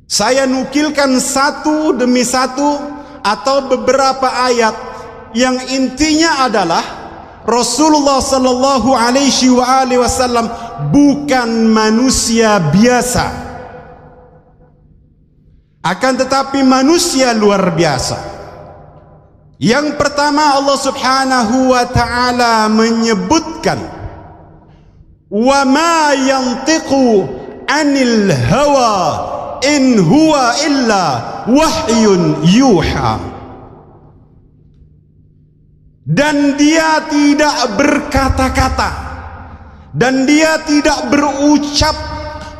Saya nukilkan satu demi satu atau beberapa ayat yang intinya adalah Rasulullah sallallahu alaihi wasallam bukan manusia biasa, akan tetapi manusia luar biasa. Yang pertama, Allah Subhanahu wa taala menyebutkan wa ma yantiqu anil hawa in huwa illa wahyun yuha. Dan dia tidak berkata-kata dan dia tidak berucap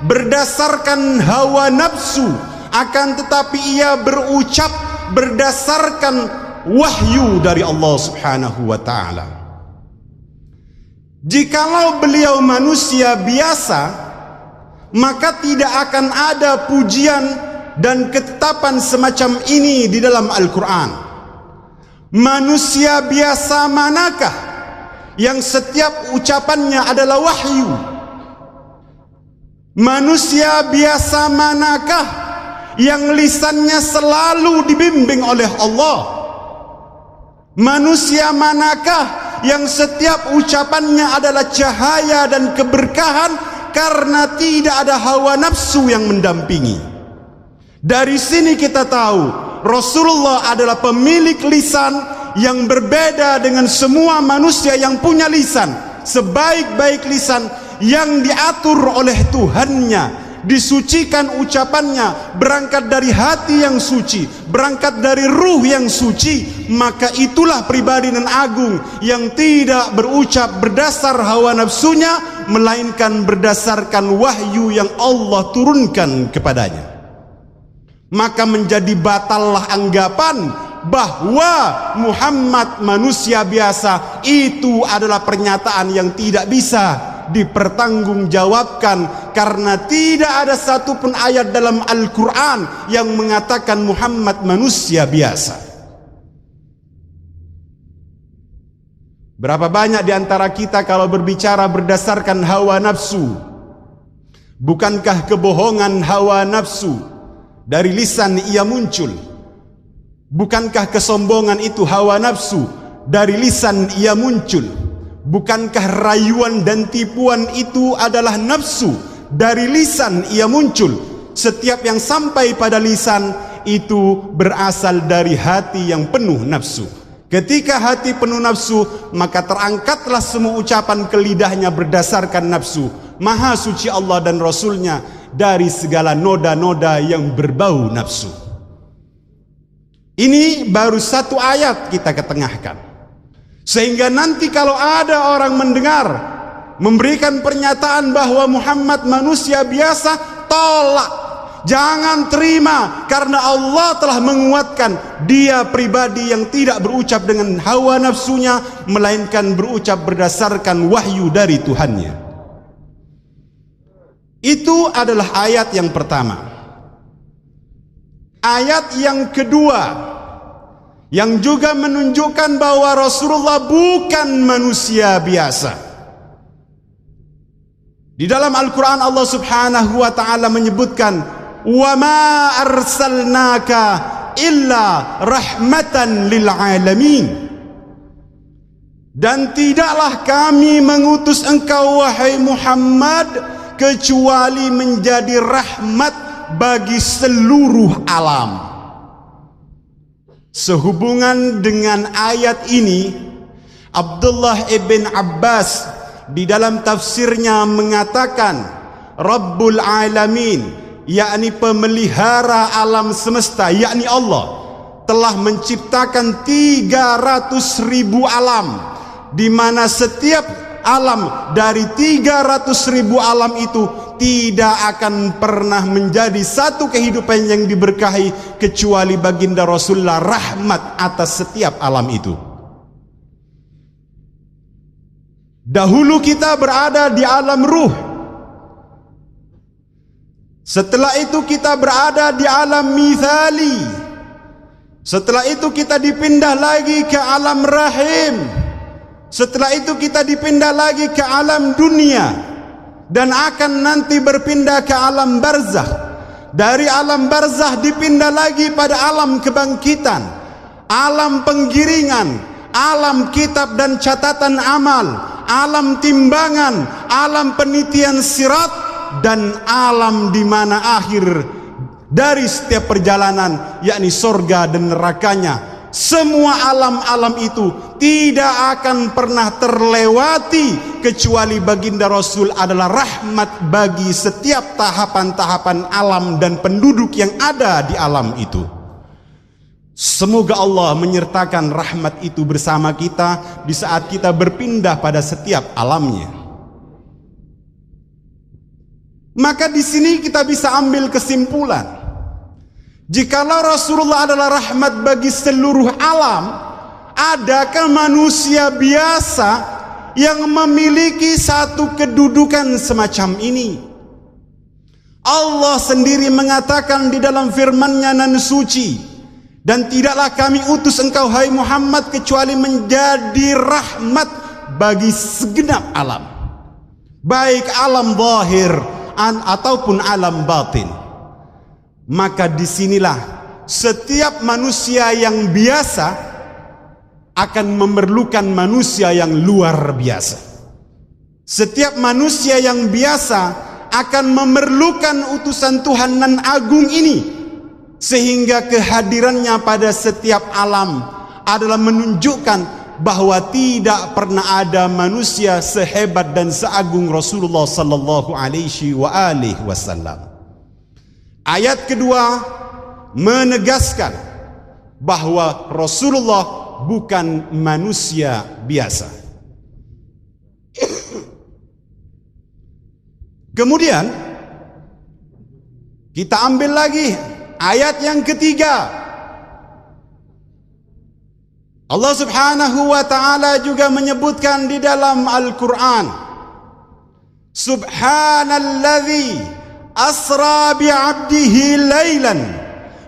berdasarkan hawa nafsu, akan tetapi ia berucap berdasarkan wahyu dari Allah Subhanahu wa taala. Jikalau beliau manusia biasa, maka tidak akan ada pujian dan ketetapan semacam ini di dalam Al-Quran. Manusia biasa manakah yang setiap ucapannya adalah wahyu? Manusia biasa manakah yang lisannya selalu dibimbing oleh Allah? Manusia manakah yang setiap ucapannya adalah cahaya dan keberkahan karena tidak ada hawa nafsu yang mendampingi? Dari sini kita tahu Rasulullah adalah pemilik lisan yang berbeda dengan semua manusia yang punya lisan. Sebaik-baik lisan yang diatur oleh Tuhannya, disucikan ucapannya, berangkat dari hati yang suci, berangkat dari ruh yang suci, maka itulah pribadi nan agung yang tidak berucap berdasar hawa nafsunya, melainkan berdasarkan wahyu yang Allah turunkan kepadanya. Maka menjadi batallah anggapan bahwa Muhammad manusia biasa. Itu adalah pernyataan yang tidak bisa dipertanggungjawabkan, karena tidak ada satupun ayat dalam Al-Quran yang mengatakan Muhammad manusia biasa. Berapa banyak di antara kita kalau berbicara berdasarkan hawa nafsu? Bukankah kebohongan hawa nafsu dari lisan ia muncul? Bukankah kesombongan itu hawa nafsu dari lisan ia muncul? Bukankah rayuan dan tipuan itu adalah nafsu dari lisan ia muncul? Setiap yang sampai pada lisan itu berasal dari hati yang penuh nafsu. Ketika hati penuh nafsu, maka terangkatlah semua ucapan ke lidahnya berdasarkan nafsu. Maha suci Allah dan Rasulnya dari segala noda-noda yang berbau nafsu. Ini baru satu ayat kita ketengahkan, sehingga nanti kalau ada orang mendengar memberikan pernyataan bahwa Muhammad manusia biasa, tolak, jangan terima, karena Allah telah menguatkan dia pribadi yang tidak berucap dengan hawa nafsunya, melainkan berucap berdasarkan wahyu dari Tuhannya. Itu adalah ayat yang pertama. Ayat yang kedua yang juga menunjukkan bahwa Rasulullah bukan manusia biasa. Di dalam Al-Quran Allah Subhanahu wa ta'ala menyebutkan, wa ma arsalnaka illa rahmatan lil alamin. Dan tidaklah kami mengutus engkau wahai Muhammad kecuali menjadi rahmat bagi seluruh alam. Sehubungan dengan ayat ini, Abdullah ibn Abbas di dalam tafsirnya mengatakan, Rabbul Alamin, yakni pemelihara alam semesta, yakni Allah, telah menciptakan 300.000 alam, di mana setiap alam dari 300.000 alam itu tidak akan pernah menjadi satu kehidupan yang diberkahi kecuali baginda Rasulullah rahmat atas setiap alam itu. Dahulu kita berada di alam ruh, setelah itu kita berada di alam mithali, setelah itu kita dipindah lagi ke alam rahim, setelah itu kita dipindah lagi ke alam dunia, dan akan nanti berpindah ke alam barzakh. Dari alam barzah dipindah lagi pada alam kebangkitan, alam penggiringan, alam kitab dan catatan amal, alam timbangan, alam penitian sirat, dan alam di mana akhir dari setiap perjalanan, yakni surga dan nerakanya. Semua alam-alam itu tidak akan pernah terlewati kecuali baginda Rasul adalah rahmat bagi setiap tahapan-tahapan alam dan penduduk yang ada di alam itu. Semoga Allah menyertakan rahmat itu bersama kita di saat kita berpindah pada setiap alamnya. Maka di sini kita bisa ambil kesimpulan, jikalau Rasulullah adalah rahmat bagi seluruh alam, adakah manusia biasa yang memiliki satu kedudukan semacam ini? Allah sendiri mengatakan di dalam firman-Nya nan suci, dan tidaklah kami utus engkau hai Muhammad kecuali menjadi rahmat bagi segenap alam, baik alam zahir ataupun alam batin. Maka disinilah setiap manusia yang biasa akan memerlukan manusia yang luar biasa. Setiap manusia yang biasa akan memerlukan utusan Tuhan nan agung ini, sehingga kehadirannya pada setiap alam adalah menunjukkan bahwa tidak pernah ada manusia sehebat dan seagung Rasulullah sallallahu alaihi wasallam. Ayat kedua menegaskan bahwa Rasulullah bukan manusia biasa. Kemudian kita ambil lagi ayat yang ketiga. Allah Subhanahu wa taala juga menyebutkan di dalam Al-Qur'an, Subhanalladzi asra bi'abdihi laylan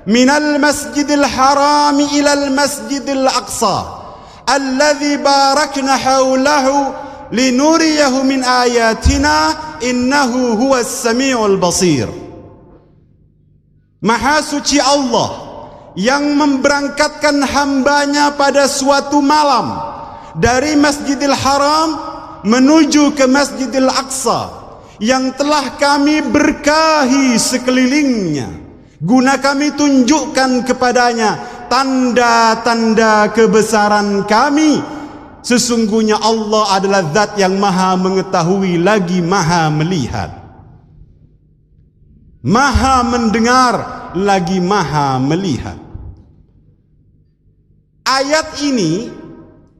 minal masjidil harami ilal masjidil aqsa alladzi barakna hawlahu linuriyahu min ayatina innahu huwas samiul basir. Maha suci Allah yang memberangkatkan hambanya pada suatu malam dari Masjidil Haram menuju ke Masjidil Aqsa yang telah kami berkahi sekelilingnya, guna kami tunjukkan kepadanya tanda-tanda kebesaran kami. Sesungguhnya Allah adalah zat yang maha mengetahui lagi maha melihat, maha mendengar lagi maha melihat. Ayat ini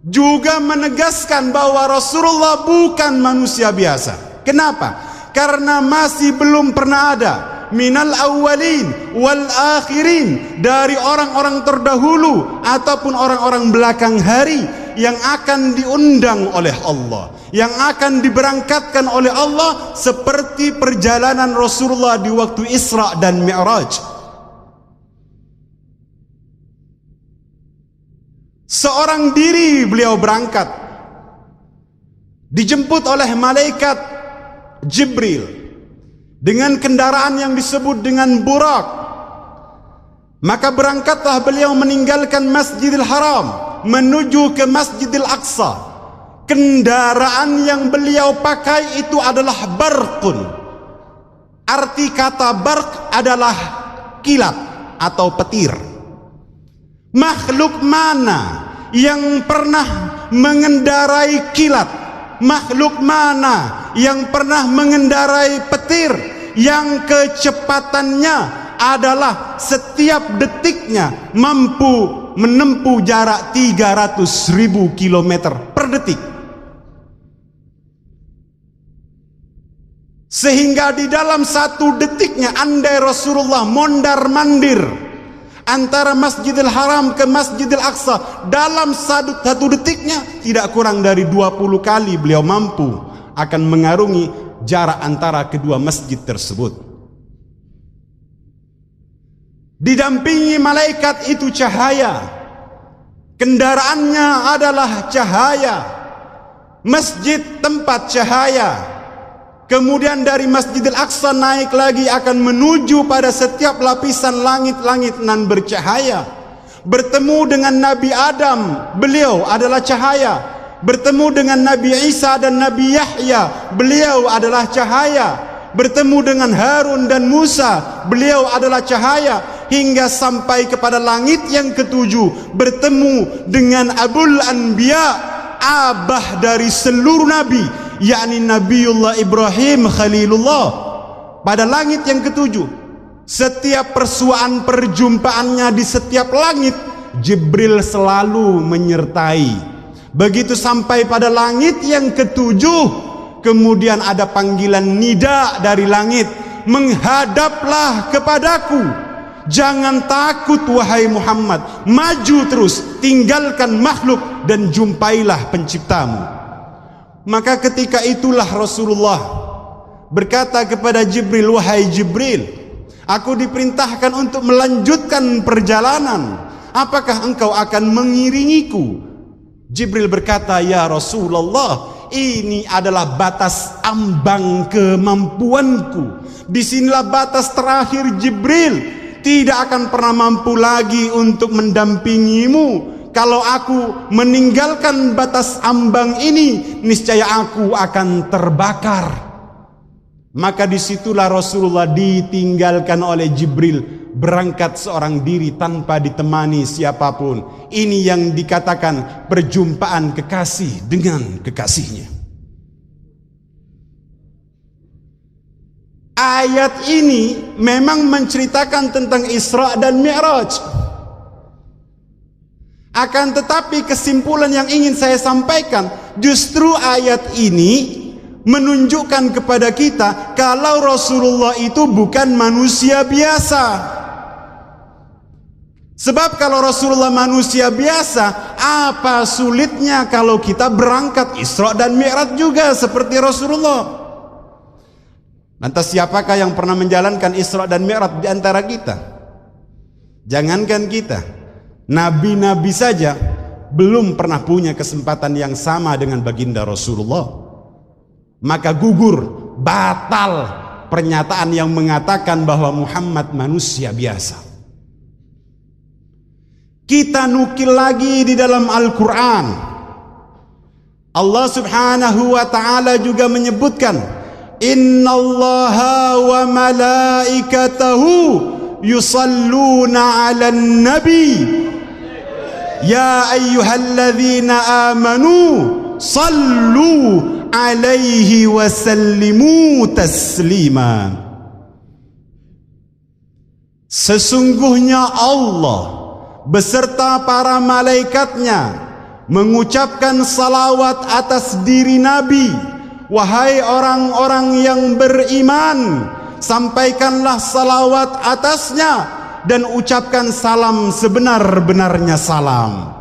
juga menegaskan bahwa Rasulullah bukan manusia biasa. Kenapa? Karena masih belum pernah ada minal awwalin wal akhirin, dari orang-orang terdahulu ataupun orang-orang belakang hari yang akan diundang oleh Allah, yang akan diberangkatkan oleh Allah seperti perjalanan Rasulullah di waktu Isra dan Mi'raj. Seorang diri beliau berangkat, dijemput oleh malaikat Jibril dengan kendaraan yang disebut dengan Burak. Maka berangkatlah beliau meninggalkan Masjidil Haram menuju ke Masjidil Aqsa. Kendaraan yang beliau pakai itu adalah barqun. Arti kata barq adalah kilat atau petir. Makhluk mana yang pernah mengendarai kilat? Makhluk mana yang pernah mengendarai petir yang kecepatannya adalah setiap detiknya mampu menempuh jarak 300.000 km per detik? Sehingga di dalam satu detiknya, andai Rasulullah mondar-mandir antara Masjidil Haram ke Masjidil Aqsa, dalam satu detiknya tidak kurang dari 20 kali beliau mampu akan mengarungi jarak antara kedua masjid tersebut. Didampingi malaikat itu cahaya, kendaraannya adalah cahaya, masjid tempat cahaya, Kemudian dari Masjidil Aqsa naik lagi akan menuju pada setiap lapisan langit-langit nan bercahaya. Bertemu dengan Nabi Adam, beliau adalah cahaya. Bertemu dengan Nabi Isa dan Nabi Yahya, beliau adalah cahaya. Bertemu dengan Harun dan Musa, beliau adalah cahaya. Hingga sampai kepada langit yang ketujuh, bertemu dengan Abul Anbiya, abah dari seluruh nabi, yakni Nabiullah Ibrahim Khalilullah. Pada langit yang ketujuh, setiap persuaan perjumpaannya di setiap langit, Jibril selalu menyertai. Begitu sampai pada langit yang ketujuh, kemudian ada panggilan nida dari langit, menghadaplah kepadaku. Jangan takut wahai Muhammad, maju terus, tinggalkan makhluk dan jumpailah penciptamu. Maka ketika itulah Rasulullah berkata kepada Jibril, wahai Jibril, aku diperintahkan untuk melanjutkan perjalanan. Apakah engkau akan mengiringiku? Jibril berkata, ya Rasulullah, ini adalah batas ambang kemampuanku. Disinilah batas terakhir Jibril. Tidak akan pernah mampu lagi untuk mendampingimu. Kalau aku meninggalkan batas ambang ini, niscaya aku akan terbakar. Maka disitulah Rasulullah ditinggalkan oleh Jibril, berangkat seorang diri tanpa ditemani siapapun. Ini yang dikatakan perjumpaan kekasih dengan kekasihnya. Ayat ini memang menceritakan tentang Isra dan Mi'raj. Akan tetapi kesimpulan yang ingin saya sampaikan, justru ayat ini menunjukkan kepada kita kalau Rasulullah itu bukan manusia biasa. Sebab kalau Rasulullah manusia biasa, apa sulitnya kalau kita berangkat Isra dan Mi'raj juga seperti Rasulullah? Lantas siapakah yang pernah menjalankan Isra dan Mi'raj di antara kita? Jangankan kita, nabi-nabi saja belum pernah punya kesempatan yang sama dengan baginda Rasulullah. Maka gugur, batal pernyataan yang mengatakan bahwa Muhammad manusia biasa. Kita nukil lagi di dalam Al-Quran. Allah subhanahu wa ta'ala juga menyebutkan, Innallaha wa malaikatahu yusalluna 'alan nabi ya ayyuhalladzina amanu sallu 'alaihi wa sallimu taslima. Sesungguhnya Allah beserta para malaikatnya mengucapkan salawat atas diri Nabi. Wahai orang-orang yang beriman, sampaikanlah salawat atasnya dan ucapkan salam sebenar-benarnya salam.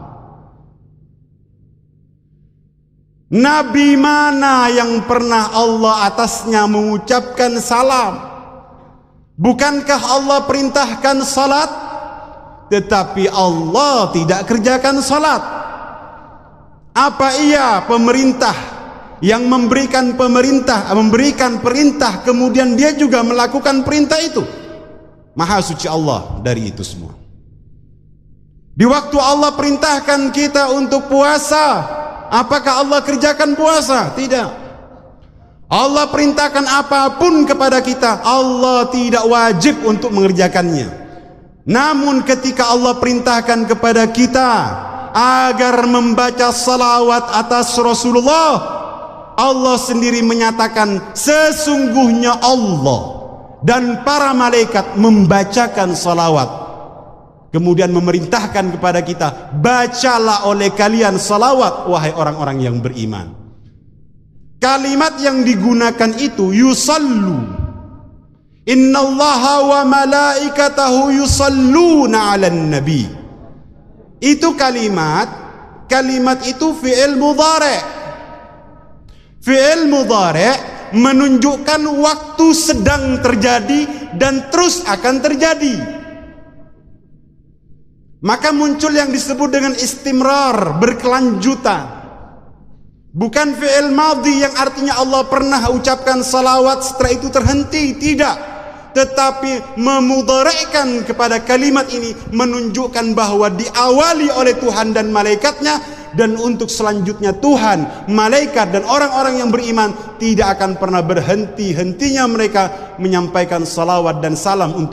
Nabi mana yang pernah Allah atasnya mengucapkan salam? Bukankah Allah perintahkan salat? Tetapi Allah tidak kerjakan salat. Apa iya pemerintah yang memberikan perintah kemudian dia juga melakukan perintah itu? Maha suci Allah dari itu semua. Di waktu Allah perintahkan kita untuk puasa, apakah Allah kerjakan puasa? Tidak. Allah perintahkan apapun kepada kita, Allah tidak wajib untuk mengerjakannya. Namun ketika Allah perintahkan kepada kita agar membaca salawat atas Rasulullah, Allah sendiri menyatakan sesungguhnya Allah dan para malaikat membacakan salawat. Kemudian memerintahkan kepada kita, bacalah oleh kalian salawat wahai orang-orang yang beriman. Kalimat yang digunakan itu yusallu. Innallaha wa malaikatahu yusalluna 'alan nabi. Itu kalimat itu fi'il mudhari'. Fi'il mudhari' menunjukkan waktu sedang terjadi dan terus akan terjadi. Maka muncul yang disebut dengan istimrar, berkelanjutan. Bukan fi'il madhi yang artinya Allah pernah ucapkan salawat setelah itu terhenti, tidak. Tetapi memudhari'kan kepada kalimat ini menunjukkan bahwa diawali oleh Tuhan dan malaikatnya, dan untuk selanjutnya Tuhan, malaikat dan orang-orang yang beriman tidak akan pernah berhenti-hentinya mereka menyampaikan salawat dan salam untuk